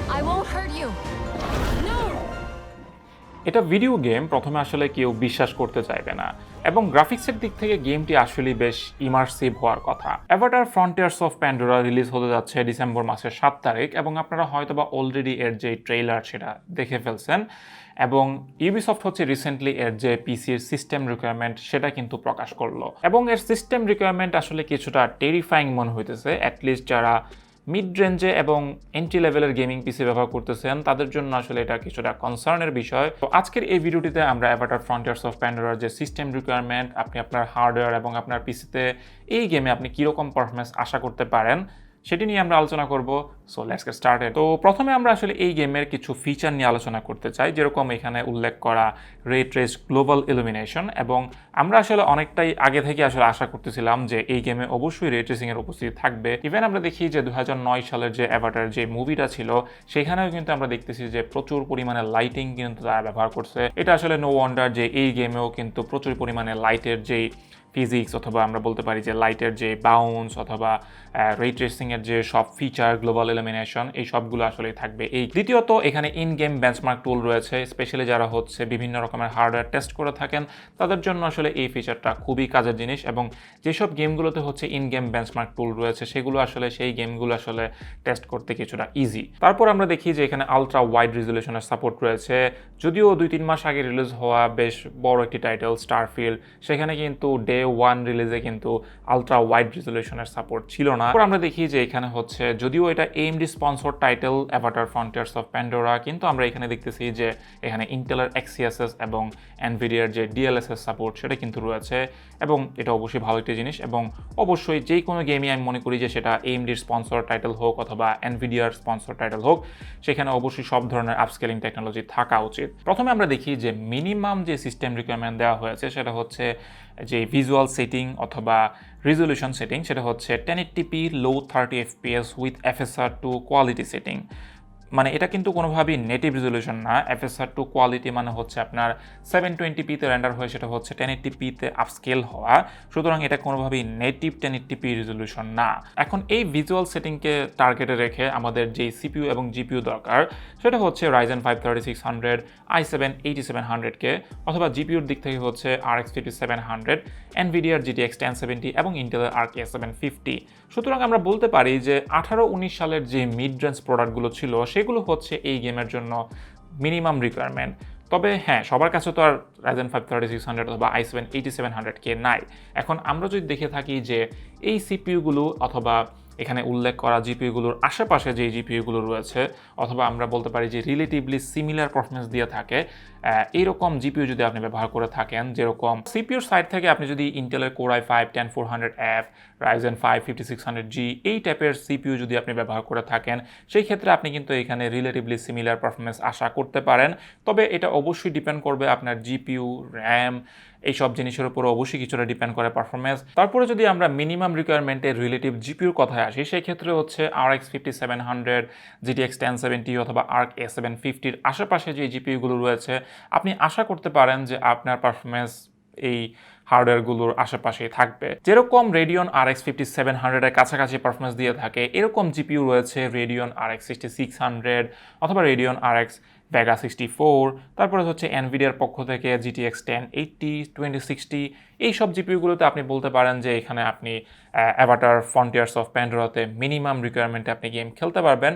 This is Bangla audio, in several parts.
I won't hurt you. No! এটা ভিডিও গেম, প্রথমে আসলে কেউ বিশ্বাস করতে চাইবে না, এবং গ্রাফিক্সের দিক থেকে গেমটি আসলে বেশ ইমার্সিভ হওয়ার কথা। Avatar frontiers of Pandora release হতে যাচ্ছে ডিসেম্বর মাসের 7 তারিখ, এবং আপনারা হয়তোবা অলরেডি এর যে ট্রেইলার সেটা দেখে ফেলছেন। এবং ইউবিসফট হচ্ছে রিসেন্টলি এর যে পিসির সিস্টেম রিকোয়ারমেন্ট সেটা কিন্তু প্রকাশ করলো, এবং এর সিস্টেম রিকোয়ারমেন্ট আসলে কিছুটা টেরিফাইং মনে হইতেছে, অ্যাটলিস্ট যারা মিড রেঞ্জে এবং এন্ট্রি লেভেলের গেমিং পিসি ব্যবহার করতেছেন তাদের জন্য আসলে এটা কিছুটা কনসার্নের বিষয়। তো আজকের এই ভিডিওটিতে আমরা অ্যাভাটার ফ্রন্টিয়ার্স অফ প্যান্ডোরার যে সিস্টেম রিকোয়ারমেন্ট, আপনি আপনার হার্ডওয়্যার এবং আপনার পিসিতে এই গেমে আপনি কীরকম পারফরমেন্স আশা করতে পারেন সেটি নিয়ে আমরা আলোচনা করব। So let's get started. তো প্রথমে আমরা আসলে এই গেমের কিছু ফিচার নিয়ে আলোচনা করতে চাই, যেরকম এখানে উল্লেখ করা রে ট্রেস গ্লোবাল ইলুমিনেশন, এবং আমরা আসলে অনেকটাই আগে থেকে আসলে আশা করতেছিলাম যে এই গেমে অবশ্যই রে ট্রেসিং এর উপস্থিতি থাকবে। ইভেন আমরা দেখি যে 2009 সালের যে অ্যাভাটার যে মুভিটা ছিল সেখানেও কিন্তু আমরা দেখতেছি যে প্রচুর পরিমাণে লাইটিং কিন্তু তারা ব্যবহার করছে। এটা আসলে নো ওয়ান্ডার যে এই গেমেও কিন্তু প্রচুর পরিমাণে লাইটের যেই ফিজিক্স, অথবা আমরা বলতে পারি যে লাইটের যে বাউন্স অথবা রে ট্রেসিংয়ের যে সব ফিচার, গ্লোবাল ইলুমিনেশন, এই সবগুলো আসলে থাকবে। এই দ্বিতীয়ত এখানে ইন গেম বেঞ্চমার্ক টুল রয়েছে, স্পেশালি যারা হচ্ছে বিভিন্ন রকমের হার্ডওয়্যার টেস্ট করে থাকেন তাদের জন্য আসলে এই ফিচারটা খুবই কাজের জিনিস। এবং যেসব গেমগুলোতে হচ্ছে ইন গেম বেঞ্চমার্ক টুল রয়েছে সেগুলো আসলে সেই গেমগুলো আসলে টেস্ট করতে কিছুটা ইজি। তারপর আমরা দেখি যে এখানে আলট্রা ওয়াইড রেজুলেশনের সাপোর্ট রয়েছে, যদিও 2-3 মাস আগে রিলিজ হওয়া বেশ বড় একটি টাইটেল স্টারফিল্ড, সেখানে কিন্তু ডে 1 রিলিজে কিন্তু আলট্রা ওয়াইড রেজুলেশনের সাপোর্ট ছিল না। তারপর আমরা দেখি যে এখানে হচ্ছে যদিও এটা AMD sponsor title Avatar frontiers of Pandora, কিন্তু আমরা এখানে দেখতেছি যে এখানে ইন্টেলের এক্সিএসএস এবং এনভিডিয়ার যে ডিএলএসএস সাপোর্ট সেটা কিন্তু রয়েছে, এবং এটা অবশ্যই ভালো একটি জিনিস। এবং অবশ্যই যে কোনো গেমই আমি মনে করি যে সেটা AMDর স্পন্সর টাইটেল হোক অথবা এনভিডিয়ার স্পন্সর টাইটেল হোক, সেখানে অবশ্যই সব ধরনের আপস্কেলিং টেকনোলজি থাকা উচিত। প্রথমে আমরা দেখি যে মিনিমাম যে সিস্টেম রিকোয়ারমেন্ট দেওয়া হয়েছে সেটা হচ্ছে যে ভিজুয়াল সেটিং অথবা রেজলিউশন সেটিং, সেটা হচ্ছে 1080p low 30 fps with FSR2 quality setting. মানে এটা কিন্তু কোনোভাবেই নেটিভ রেজলিউশন না। FSR2 কোয়ালিটি মানে হচ্ছে আপনার 720pতে রেন্ডার হয়ে সেটা হচ্ছে 1080pতে আপস্কেল হওয়া, সুতরাং এটা কোনোভাবেই নেটিভ 1080p রেজলিউশন না। এখন এই ভিজুয়াল সেটিংকে টার্গেটে রেখে আমাদের যেই সিপিইউ এবং জিপিইউ দরকার সেটা হচ্ছে Ryzen 5 3600, i7 8700K, অথবা জিপিইউর দিক থেকে হচ্ছে RX 5700, এনভিডিয়ার GTX 1070 এবং ইন্টেলের RK 750। সুতরাং আমরা বলতে পারি যে 18-19 সালের যে মিড রেঞ্জ প্রোডাক্টগুলো ছিল সেগুলো হচ্ছে এই গেমের জন্য মিনিমাম রিকোয়ারমেন্ট। তবে হ্যাঁ, সবার কাছে তো আর Ryzen 5 3600 অথবা i7 8700K নাই। এখন আমরা যদি দেখে থাকি যে এই সিপিইউগুলো অথবা এখানে উল্লেখ করা জিপিইউগুলোর আশেপাশে যে জিপিইউগুলো রয়েছে, অথবা আমরা বলতে পারি যে রিলেটিভলি সিমিলার পারফরমেন্স দিয়ে থাকে এইরকম জিপিইউ যদি আপনি ব্যবহার করে থাকেন, যেরকম সিপিইউর সাইড থেকে আপনি যদি ইন্টেলের Core i5 10400F, Ryzen 5 5600G এই টাইপের সিপিইউ যদি আপনি ব্যবহার করে থাকেন, সেই ক্ষেত্রে আপনি কিন্তু এখানে রিলেটিভলি সিমিলার পারফরমেন্স আশা করতে পারেন। তবে এটা অবশ্যই ডিপেন্ড করবে আপনার জিপিইউ, র্যাম, এইসব জিনিসের উপর অবশ্যই কিছুটা ডিপেন্ড করে পারফরমেন্স। তারপরে যদি আমরা মিনিমাম রিকোয়ারমেন্টের রিলেটিভ জিপিইউর কথায় আসি, সেই ক্ষেত্রে হচ্ছে RX 5700, GTX 1070 অথবা ARC A750-র আশেপাশে যে জিপিইউগুলো রয়েছে আপনি আশা করতে পারেন যে আপনার পারফরমেন্স এই হার্ডওয়্যারগুলোর আশেপাশেই থাকবে। যেরকম Radeon RX 5700-এর কাছাকাছি পারফরমেন্স দিয়ে থাকে, এরকম জিপিইউ রয়েছে Radeon RX 6600 অথবা Radeon RX Vega 64, তারপরে হচ্ছে এনভিডিয়ার পক্ষ থেকে GTX 1080, 2060, এই সব জিপিইউগুলোতে আপনি বলতে পারেন যে এখানে আপনি অ্যাভাটার ফ্রন্টিয়ার্স অফ প্যান্ডোরাতে মিনিমাম রিকোয়ারমেন্টে আপনি গেম খেলতে পারবেন।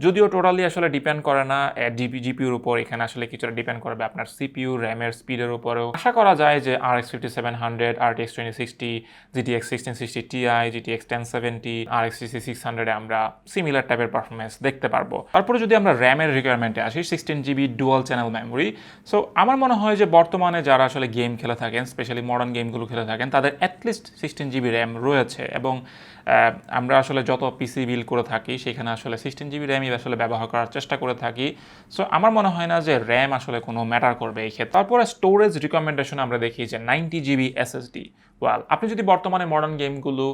যদিও টোটালি আসলে ডিপেন্ড করে না জিপিইউর উপর, এখানে আসলে কিছুটা ডিপেন্ড করবে আপনার সিপিইউ, র্যামের স্পিডের উপরেও। আশা করা যায় যে RX 5700, RTX 2060, GTX 1660 Ti, GTX 1070, RX 6600-এ আমরা সিমিলার টাইপের পারফরমেন্স দেখতে পারবো। তারপরে যদি আমরা র্যামের রিকোয়ারমেন্টে আসি, 16GB dual channel memory. So আমার মনে হয় যে বর্তমানে যারা আসলে গেম খেলে থাকেন, স্পেশালি মডার্ন গেমগুলো খেলে থাকেন, তাদের অ্যাটলিস্ট 16GB র্যাম রয়েছে। এবং আমরা আসলে যত পিসি বিল্ড করে থাকি সেখানে আসলে 16GB র্যামই আসলে ব্যবহার করার চেষ্টা করে থাকি। সো আমার মনে হয় না যে র্যাম আসলে কোনো ম্যাটার করবে এই ক্ষেত্রে। তারপরে স্টোরেজ রিকমেন্ডেশন আমরা দেখি যে 90GB SSD। ওয়েল, আপনি যদি বর্তমানে মডার্ন গেমগুলো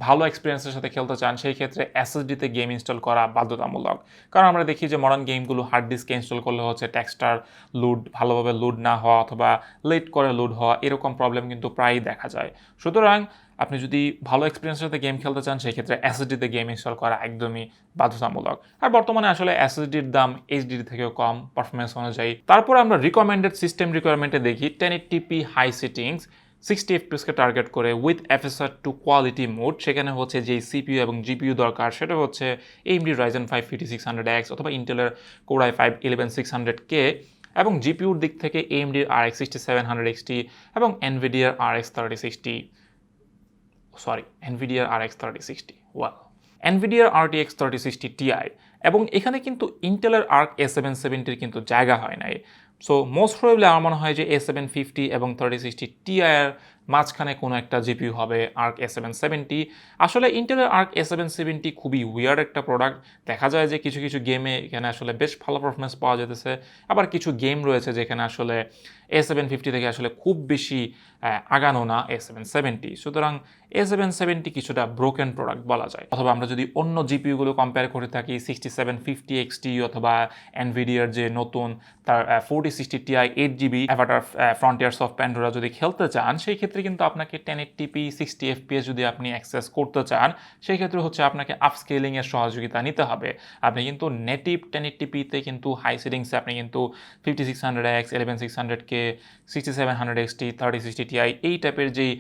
ভালো এক্সপিরিয়েন্সের সাথে খেলতে চান, সেই ক্ষেত্রে SSD-তে গেম ইনস্টল করা বাধ্যতামূলক। কারণ আমরা দেখি যে মডার্ন গেমগুলো হার্ড ডিস্কে ইনস্টল করলে হচ্ছে টেক্সটার লোড ভালোভাবে লোড না হওয়া অথবা লেট করে লোড হওয়া, এরকম প্রবলেম কিন্তু প্রায়ই দেখা যায়। সুতরাং আপনি যদি ভালো এক্সপিরিয়েন্সের সাথে গেম খেলতে চান সেক্ষেত্রে এসএসডিতে গেম ইনস্টল করা একদমই বাধ্যতামূলক। আর বর্তমানে আসলে এসএসডির দাম এইচডির থেকেও কম পারফরমেন্স অনুযায়ী। তারপর আমরা রিকমেন্ডেড সিস্টেম রিকোয়ারমেন্টে দেখি 1080p হাই সেটিংস 60 fps কে টার্গেট করে with FSR two quality mode. সেখানে হচ্ছে যে সিপিইউ এবং জিপিইউ দরকার সেটা হচ্ছে AMD Ryzen 5 5600X অথবা ইন্টেলের Core i5 11600K, এবং জিপিইউর দিক থেকে AMD RX 6700 XT এবং NVIDIA RX 3060 NVIDIA RTX 3060 Ti, এবং এখানে কিন্তু ইন্টেলের আর্ক A770 কিন্তু জায়গা হয় নাই। সো মোস্ট প্রবাবলি আমার মনে হয় যে A750 এবং 3060 Ti এর মাঝখানে কোনো একটা জিপিইউ হবে আর্ক A770। আসলে ইন্টেলের আর্ক A770 খুবই উইয়ার্ড একটা প্রোডাক্ট। দেখা যায় যে কিছু কিছু গেমে এখানে আসলে বেশ ভালো পারফরমেন্স পাওয়া যেতেছে, আবার কিছু গেম রয়েছে যেখানে আসলে A750 থেকে আসলে খুব বেশি আগানো না A770। সুতরাং A770 কিছুটা ব্রোকেন প্রোডাক্ট বলা যায়। অথবা আমরা যদি অন্য জিপিইউগুলো কম্পেয়ার করে থাকি 6750 XT অথবা এনভিডিয়ার যে নতুন তার 4060 Ti 8GB Avatar frontiers of Pandora যদি খেলতে চান সেই ক্ষেত্রে কিন্তু আপনাকে 1080p 60 fps যদি আপনি অ্যাক্সেস করতে চান সেই ক্ষেত্রে হচ্ছে আপনাকে আপস্কেলিং এর সহযোগিতা নিতে হবে। আপনি কিন্তু নেটিভ 1080p তে কিন্তু হাই সেটিংসে আপনি কিন্তু 5600X 11600K 6700XT 3060 Ti এই টাইপের যেই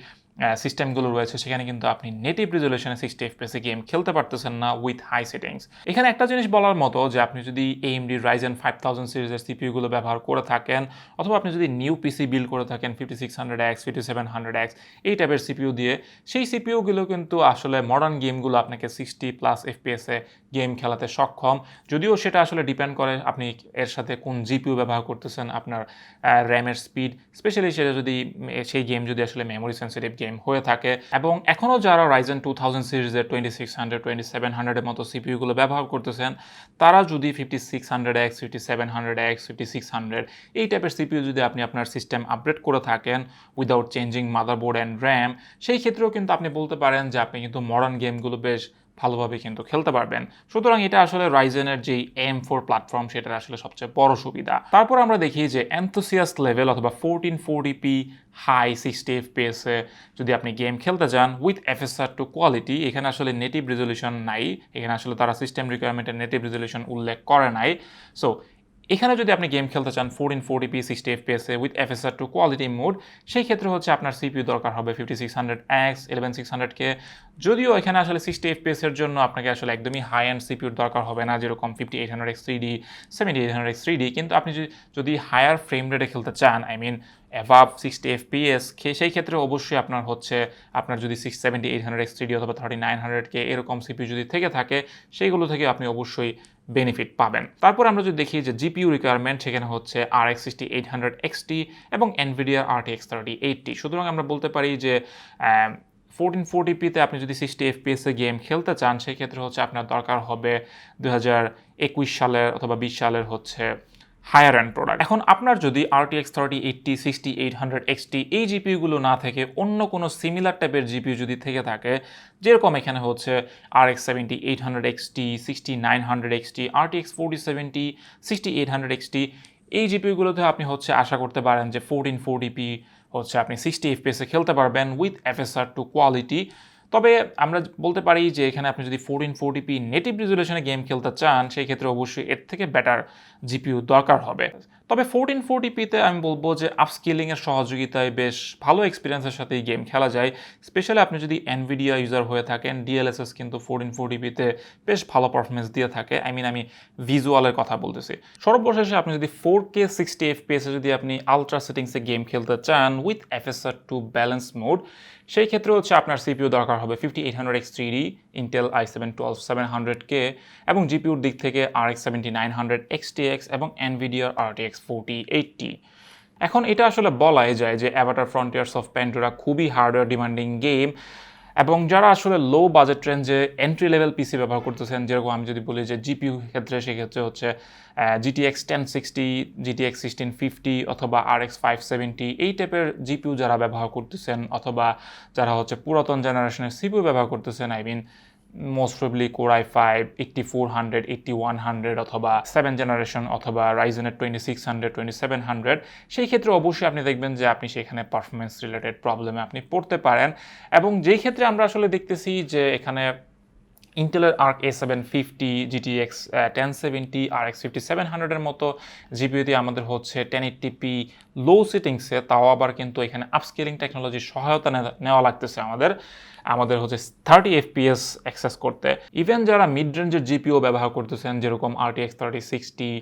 সিস্টেমগুলো রয়েছে সেখানে কিন্তু আপনি নেটিভ রেজলিউশনে 60 fps গেম খেলতে পারতেছেন না উইথ হাই সেটিংস। এখানে একটা জিনিস বলার মতো যে আপনি যদি AMD Ryzen 5000 সিরিজের সিপিইউগুলো ব্যবহার করে থাকেন অথবা আপনি যদি নিউ পিসি বিল্ড করে থাকেন 5600X 5700X এই টাইপের সিপিইউ দিয়ে, সেই সিপিইউগুলো কিন্তু আসলে মডার্ন গেমগুলো আপনাকে 60+ FPS গেম খেলাতে সক্ষম। যদিও সেটা আসলে ডিপেন্ড করে আপনি এর সাথে কোন জিপিইউ ব্যবহার করতেছেন, আপনার র্যামের স্পিড, স্পেশালি সেটা যদি সেই গেম যদি আসলে মেমোরি সেন্সিটিভ গেম হয়ে থাকে। এবং এখনও যারা Ryzen 2000 সিরিজের 2600 2700 এর মতো সিপিইউগুলো ব্যবহার করতেছেন তারা যদি 5600X 5700X 5600 এই টাইপের সিপিইউ যদি আপনি আপনার সিস্টেম আপডেট করে থাকেন without changing motherboard and RAM, সেই ক্ষেত্রেও কিন্তু আপনি বলতে পারেন যে আপনি কিন্তু মডার্ন গেমগুলো বেশ ভালোভাবে কিন্তু খেলতে পারবেন। সুতরাং এটা আসলে রাইজেনের যেই M4 প্ল্যাটফর্ম সেটার আসলে সবচেয়ে বড় সুবিধা। তারপর আমরা দেখি যে এনথুসিয়াস্ট লেভেল অথবা 1440p হাই 60 fps এ যদি আপনি গেম খেলতে চান উইথ FSR টু কোয়ালিটি, এখানে আসলে নেটিভ রেজলিউশন নাই, এখানে আসলে তারা সিস্টেম রিকোয়ারমেন্টের নেটিভ রেজলিউশন উল্লেখ করে নাই। সো এখানে যদি আপনি গেম খেলতে চান 1440p 60 fps with FSR two quality mode, সেই ক্ষেত্রে হচ্ছে আপনার সিপিইউ দরকার হবে 5600X 11600K। যদিও এখানে আসলে 60 fps এর জন্য আপনাকে আসলে একদমই হাই এন্ড সিপিইউর দরকার হবে না, যেরকম 5800X 3D 7800X 3D, কিন্তু আপনি যদি হায়ার ফ্রেম রেটে খেলতে চান, আই মিন অ্যাভাব 60 fps, সেই ক্ষেত্রে অবশ্যই আপনার যদি 7800X 3D অথবা 3900K এরকম সিপিইউ যদি থেকে থাকে সেইগুলো থেকে আপনি অবশ্যই বেনিফিট পাবেন। তারপর আমরা যদি দেখি যে জিপিইউ রিকোয়ারমেন্ট, সেখানে হচ্ছে RX 6800 XT এবং NVIDIA RTX 3080। সুতরাং আমরা বলতে পারি যে 1440p তে আপনি যদি 60 fps এ গেম খেলতে চান সেই ক্ষেত্রে হচ্ছে আপনার দরকার হবে 2021 সালের অথবা 20 সালের হচ্ছে হায়ার এন্ড প্রোডাক্ট। এখন আপনার যদি RTX 3080 6800 XT এই জিপিইউগুলো না থেকে অন্য কোনো সিমিলার টাইপের জিপিইউ যদি থেকে থাকে, যেরকম এখানে হচ্ছে RX 7800 XT 6900 XT RTX 4070 6800 XT এই জিপিইউগুলোতে আপনি হচ্ছে আশা করতে পারেন যে 1440p হচ্ছে আপনি 60 fps এ খেলতে পারবেন উইথ FSR টু কোয়ালিটি। তবে আমরা বলতে পারি যে এখানে আপনি যদি 1440p নেটিভ রেজলিউশনে গেম খেলতে চান সেই ক্ষেত্রে অবশ্যই এর থেকে বেটার জিপিইউ দরকার হবে। তবে 1440p তে আমি বলবো যে আপস্কেলিং এর সহযোগিতায় বেশ ভালো এক্সপিরিয়েন্সের সাথে গেম খেলা যায়, স্পেশালি আপনি যদি NVIDIA ইউজার হয়ে থাকেন। DLSS কিন্তু 1440p তে বেশ ভালো পারফরমেন্স দিয়ে থাকে, আমি ভিজুয়ালের কথা বলতেছি। সর্বশেষে আপনি যদি 4K 60 fps এ যদি আপনি আলট্রা সেটিংসে গেম খেলতে চান with FSR to balance mode, সেই ক্ষেত্রে হচ্ছে আপনার সিপিইউ দরকার হবে 5800X 3D Intel i7-12700K এবং জিপিইউর দিক থেকে RX 7900 XTX এবং NVIDIA RTX 4080। এখন এটা আসলে বলাই যায় যে অ্যাভাটার ফ্রন্টিয়ার্স অফ প্যান্ডোরা খুবই হার্ডওয়্যার ডিমান্ডিং গেম, এবং যারা আসলে লো বাজেট রেঞ্জে এন্ট্রি লেভেল পিসি ব্যবহার করতেছেন, যেরকম আমি যদি বলি যে জিপিইউ ক্ষেত্রে সেক্ষেত্রে হচ্ছে GTX 1060 GTX 1650 অথবা RX 570 এই টাইপের জিপিইউ যারা ব্যবহার করতেছেন অথবা যারা হচ্ছে পুরাতন জেনারেশনের সিপিইউ ব্যবহার করতেছেন, মোস্ট প্রবলি কোর i5 8400 8100 অথবা 7 জেনারেশন অথবা রাইজেনের 2600 2700, সেই ক্ষেত্রে অবশ্যই আপনি দেখবেন যে আপনি সেখানে পারফরমেন্স রিলেটেড প্রবলেমে আপনি পড়তে পারেন। এবং যেই ক্ষেত্রে আমরা আসলে দেখতেছি যে এখানে ইন্টেলের আর্ক A750 GTX 1070 RX 5700-এর মতো জিপিইউতে আমাদের হচ্ছে 1080p লো সেটিংসে, তাও আবার কিন্তু এখানে আপস্কেলিং টেকনোলজির সহায়তা নেওয়া লাগতেছে আমাদের হচ্ছে 30 FPS অ্যাক্সেস করতে। ইভেন যারা মিড রেঞ্জের জিপিইউ ব্যবহার করতেছেন, যেরকম RTX 3060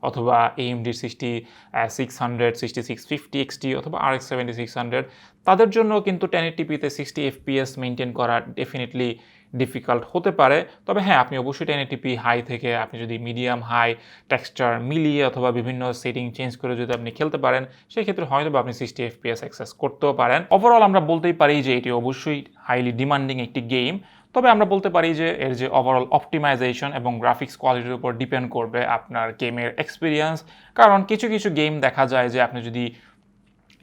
অথবা AMD 6600 6650 XT অথবা RX 7600, তাদের জন্য কিন্তু 1080p-তে 60 FPS মেনটেন করা ডেফিনেটলি ডিফিকাল্ট হতে পারে। তবে হ্যাঁ, আপনি অবশ্যই 1080p হাই থেকে আপনি যদি মিডিয়াম হাই টেক্সচার মিলিয়ে অথবা বিভিন্ন সেটিং চেঞ্জ করে যদি আপনি খেলতে পারেন, সেই ক্ষেত্রে হয়তো আপনি 60 FPS অ্যাক্সেস করতেও পারেন। ওভারঅল আমরা বলতেই পারি যে এটি অবশ্যই হাইলি ডিমান্ডিং একটি গেম। তবে আমরা বলতে পারি যে এর যে ওভারঅল অপটিমাইজেশন এবং গ্রাফিক্স কোয়ালিটির উপর ডিপেন্ড করবে আপনার গেমের এক্সপিরিয়েন্স। কারণ কিছু কিছু গেম দেখা যায় যে আপনি যদি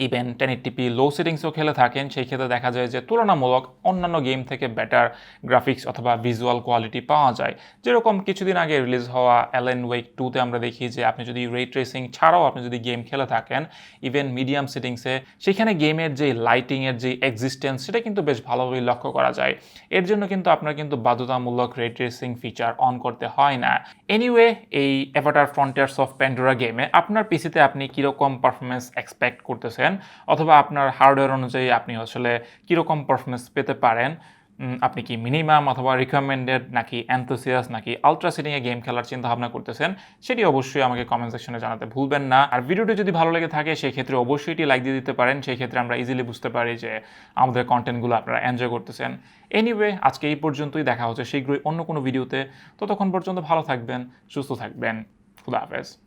ইভেন 1080p লো সেটিংসও খেলে থাকেন, সেই ক্ষেত্রে দেখা যায় যে তুলনামূলক অন্যান্য গেম থেকে বেটার গ্রাফিক্স অথবা ভিজুয়াল কোয়ালিটি পাওয়া যায়। যেরকম কিছুদিন আগে রিলিজ হওয়া অ্যালেন ওয়েক 2-তে আমরা দেখি যে আপনি যদি রে ট্রেসিং ছাড়াও আপনি যদি গেম খেলে থাকেন ইভেন মিডিয়াম সেটিংসে, সেখানে গেমের যে লাইটিংয়ের যে এক্সিস্টেন্স সেটা কিন্তু বেশ ভালোভাবে লক্ষ্য করা যায়। এর জন্য কিন্তু আপনার কিন্তু বাধ্যতামূলক রে ট্রেসিং ফিচার অন করতে হয় না। এনিওয়ে, এই অ্যাভাটার ফ্রন্টিয়ার্স অফ প্যান্ডোরা গেমে আপনার পিসিতে আপনি কীরকম পারফরমেন্স এক্সপেক্ট করতেছেন অথবা আপনার হার্ডওয়্যার অনুযায়ী আপনি আসলে কীরকম পারফরমেন্স পেতে পারেন, আপনি কি মিনিমাম অথবা রিকমেন্ডেড নাকি এনথুসিয়াস নাকি আলট্রা সেটিংয়ে গেম খেলার চিন্তা ভাবনা করতেছেন, সেটি অবশ্যই আমাকে কমেন্ট সেকশনে জানাতে ভুলবেন না। আর ভিডিওটি যদি ভালো লেগে থাকে সেই ক্ষেত্রে অবশ্যই এটি লাইক দিয়ে দিতে পারেন, সেই ক্ষেত্রে আমরা ইজিলি বুঝতে পারি যে আমাদের কন্টেন্টগুলো আপনারা এনজয় করতেছেন। এনিওয়ে, আজকে এই পর্যন্তই, দেখা হচ্ছে শীঘ্রই অন্য কোনো ভিডিওতে। ততক্ষণ পর্যন্ত ভালো থাকবেন, সুস্থ থাকবেন, খুদা হাফেজ।